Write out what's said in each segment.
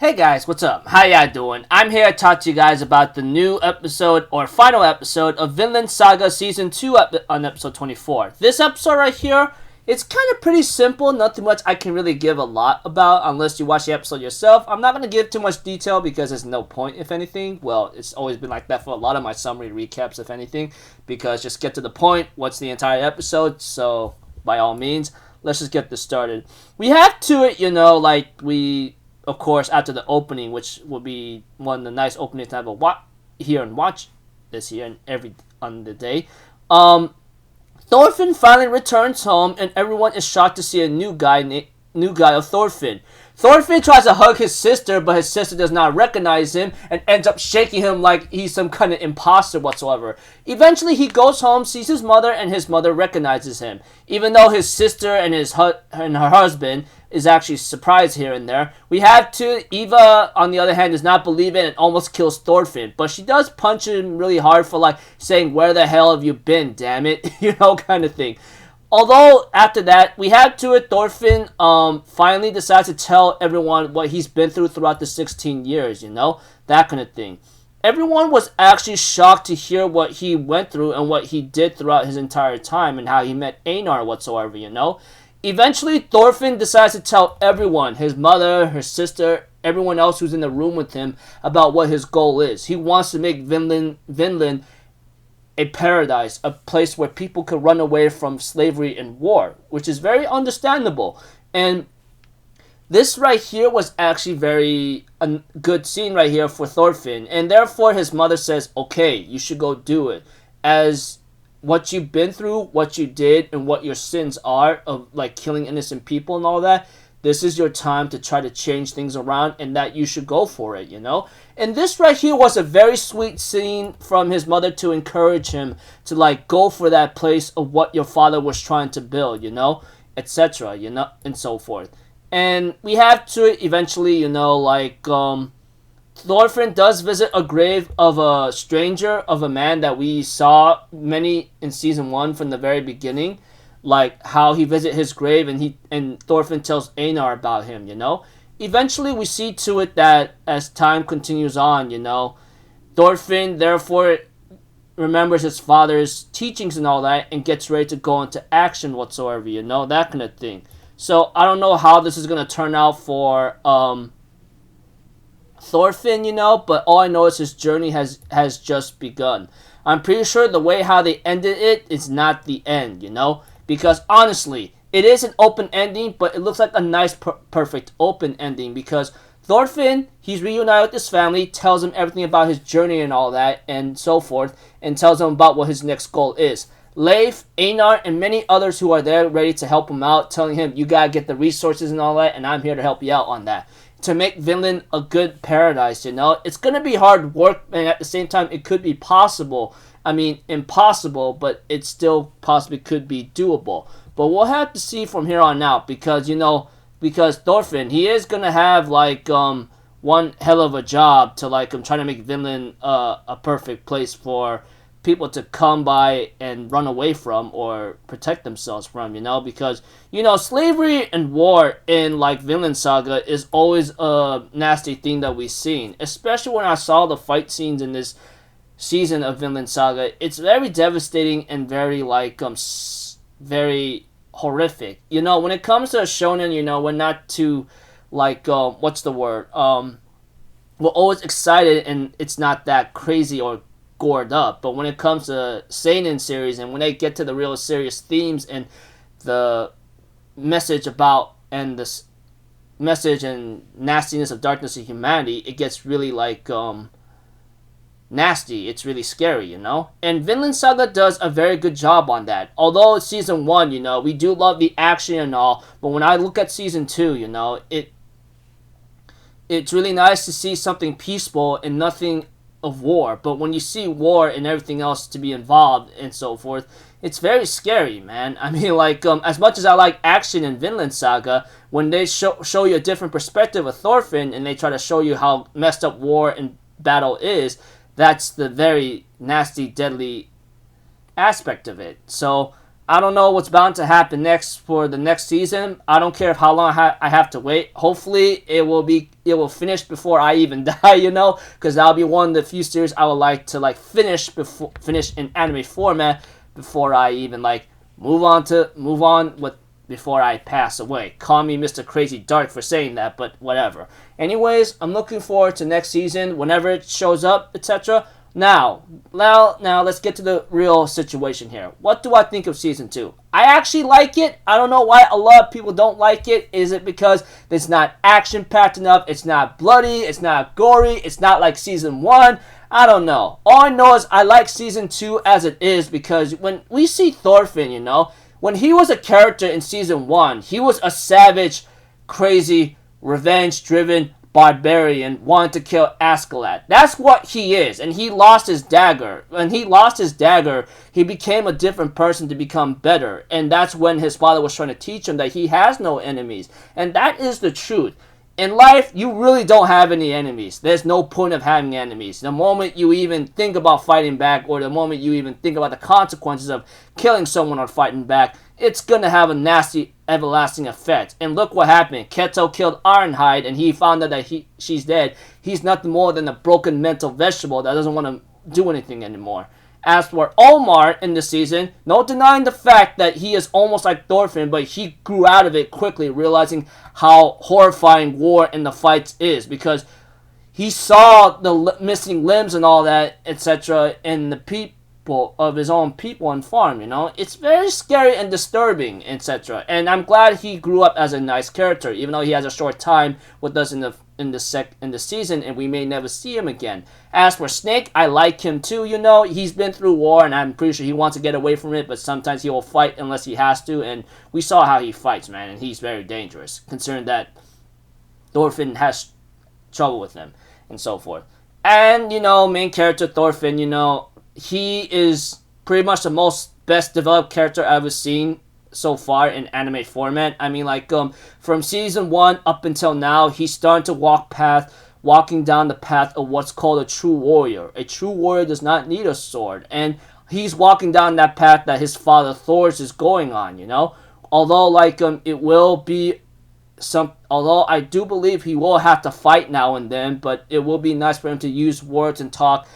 Hey guys, what's up? How y'all doing? I'm here to talk to you guys about the new episode or final episode of Vinland Saga Season 2 on episode 24. This episode right here, it's kind of pretty simple. Nothing much I can really give a lot about unless you watch the episode yourself. I'm not going to give too much detail because there's no point, if anything. Well, it's always been like that for a lot of my summary recaps, if anything, because just get to the point. What's the entire episode? So, by all means, let's just get this started. We have to it, of course, after the opening, which will be one of the nice openings to have watch this year and every on the day. Thorfinn finally returns home, and everyone is shocked to see a new guy of Thorfinn. Thorfinn tries to hug his sister, but his sister does not recognize him and ends up shaking him like he's some kind of imposter whatsoever. Eventually, he goes home, sees his mother, and his mother recognizes him. Even though his sister and her husband is actually surprised here and there. We have to, Eva, on the other hand, does not believe it and almost kills Thorfinn. But she does punch him really hard for saying, "Where the hell have you been, damn it?" Kind of thing. Although, after that, we have to it, Thorfinn finally decides to tell everyone what he's been throughout the 16 years, that kind of thing. Everyone was actually shocked to hear what he went through and what he did throughout his entire time and how he met Einar whatsoever, Eventually, Thorfinn decides to tell everyone, his mother, his sister, everyone else who's in the room with him, about what his goal is. He wants to make Vinland a paradise, a place where people could run away from slavery and war, which is very understandable. And this right here was actually a good scene right here for Thorfinn. And therefore, his mother says, okay, you should go do it. As what you've been through, what you did, and what your sins are of killing innocent people and all that, this is your time to try to change things around and that you should go for it, And this right here was a very sweet scene from his mother to encourage him to go for that place of what your father was trying to build, etc., and so forth. And we have to eventually, Thorfinn does visit a grave of a stranger, of a man that we saw many in season 1 from the very beginning, how he visit his grave and Thorfinn tells Einar about him, Eventually we see to it that as time continues on, Thorfinn therefore remembers his father's teachings and all that and gets ready to go into action whatsoever, that kind of thing. So I don't know how this is going to turn out for Thorfinn, but all I know is his journey has just begun. I'm pretty sure the way how they ended it is not the end, because honestly, it is an open ending, but it looks like a nice, perfect open ending because Thorfinn, he's reunited with his family, tells him everything about his journey and all that and so forth, and tells him about what his next goal is. Leif, Einar, and many others who are there ready to help him out, telling him, you gotta get the resources and all that, and I'm here to help you out on that. To make Vinland a good paradise, It's gonna be hard work, and at the same time, it could be possible. I mean, impossible, but it still possibly could be doable. But we'll have to see from here on out, because, because Thorfinn, he is gonna have, one hell of a job to, trying to make Vinland a perfect place for people to come by and run away from or protect themselves from, because, slavery and war in, Vinland Saga is always a nasty thing that we've seen, especially when I saw the fight scenes in this season of Vinland Saga. It's very devastating and very, very horrific. When it comes to a shonen, we're not too, what's the word? We're always excited and it's not that crazy or gored up, but when it comes to seinen series and when they get to the real serious themes and the message about and this message and nastiness of darkness of humanity, it gets really nasty. It's really scary, And Vinland Saga does a very good job on that. Although it's season 1, we do love the action and all, but when I look at season 2, it's really nice to see something peaceful and nothing of war. But when you see war and everything else to be involved and so forth, it's very scary, man. I mean, as much as I like action in Vinland Saga, when they show you a different perspective of Thorfinn and they try to show you how messed up war and battle is, that's the very nasty, deadly aspect of it. So I don't know what's bound to happen next for the next season. I don't care how long I have to wait. Hopefully, it will finish before I even die, you know, because that'll be one of the few series I would like to like finish in anime format before I even like move on with before I pass away. Call me Mr. Crazy Dark for saying that, but whatever. Anyways, I'm looking forward to next season whenever it shows up, etc. Now, let's get to the real situation here. What do I think of Season 2? I actually like it. I don't know why a lot of people don't like it. Is it because it's not action-packed enough? It's not bloody. It's not gory. It's not like Season 1. I don't know. All I know is I like Season 2 as it is because when we see Thorfinn, you know, when he was a character in Season 1, he was a savage, crazy, revenge-driven barbarian wanting to kill Askeladd. That's what he is, and he lost his dagger. When he lost his dagger, he became a different person to become better, and that's when his father was trying to teach him that he has no enemies, and that is the truth. In life, you really don't have any enemies. There's no point of having enemies. The moment you even think about fighting back, or the moment you even think about the consequences of killing someone or fighting back, it's gonna have a nasty, everlasting effect. And look what happened. Keto killed Ironhide, and he found out that she's dead. He's nothing more than a broken mental vegetable that doesn't want to do anything anymore. As for Omar in this season, no denying the fact that he is almost like Thorfinn, but he grew out of it quickly, realizing how horrifying war in the fights is, because he saw the missing limbs and all that, etc., in the people of his own people and farm, you know. It's very scary and disturbing, etc. And I'm glad he grew up as a nice character, even though he has a short time with us in the season, and we may never see him again. As for Snake, I like him too, you know. He's been through war, and I'm pretty sure he wants to get away from it, but sometimes he will fight unless he has to, and we saw how he fights, man, and he's very dangerous, considering that Thorfinn has trouble with him, and so forth. And, you know, main character Thorfinn, you know, he is pretty much the most best developed character I've ever seen so far in anime format. I mean, like, from Season 1 up until now, he's starting to walking down the path of what's called a true warrior. A true warrior does not need a sword, and he's walking down that path that his father Thor's is going on, you know. Although, like, it will be although I do believe he will have to fight now and then, but it will be nice for him to use words and talk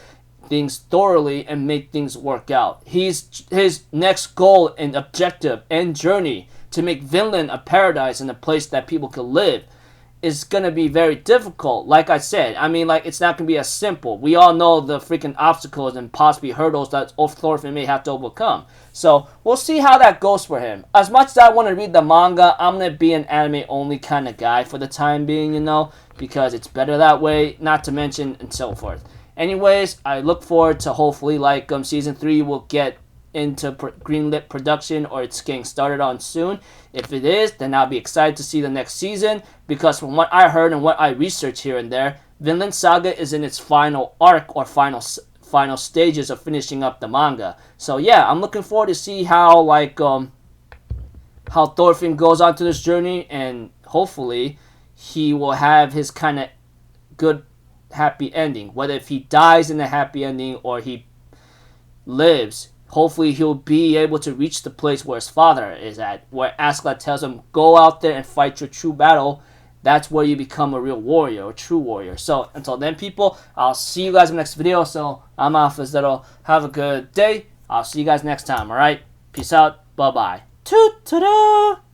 things thoroughly and make things work out. His next goal and objective and journey to make Vinland a paradise and a place that people can live is gonna be very difficult. Like I said, I mean, like, it's not gonna be as simple. We all know the freaking obstacles and possibly hurdles that Thorfinn may have to overcome. So we'll see how that goes for him. As much as I want to read the manga, I'm gonna be an anime only kind of guy for the time being, you know, because it's better that way. Not to mention and so forth. Anyways, I look forward to hopefully like Season 3 will get into greenlit production, or it's getting started on soon. If it is, then I'll be excited to see the next season, because from what I heard and what I researched here and there, Vinland Saga is in its final arc or final stages of finishing up the manga. So yeah, I'm looking forward to see how like how Thorfinn goes on to this journey, and hopefully he will have his kind of good happy ending. Whether if he dies in a happy ending or he lives, hopefully he'll be able to reach the place where his father is at, where Askeladd tells him, go out there and fight your true battle. That's where you become a real warrior, a true warrior. So until then, people, I'll see you guys in the next video. So I'm off as little. Have a good day. I'll see you guys next time, alright? Peace out. Bye-bye. Toot-ta-da!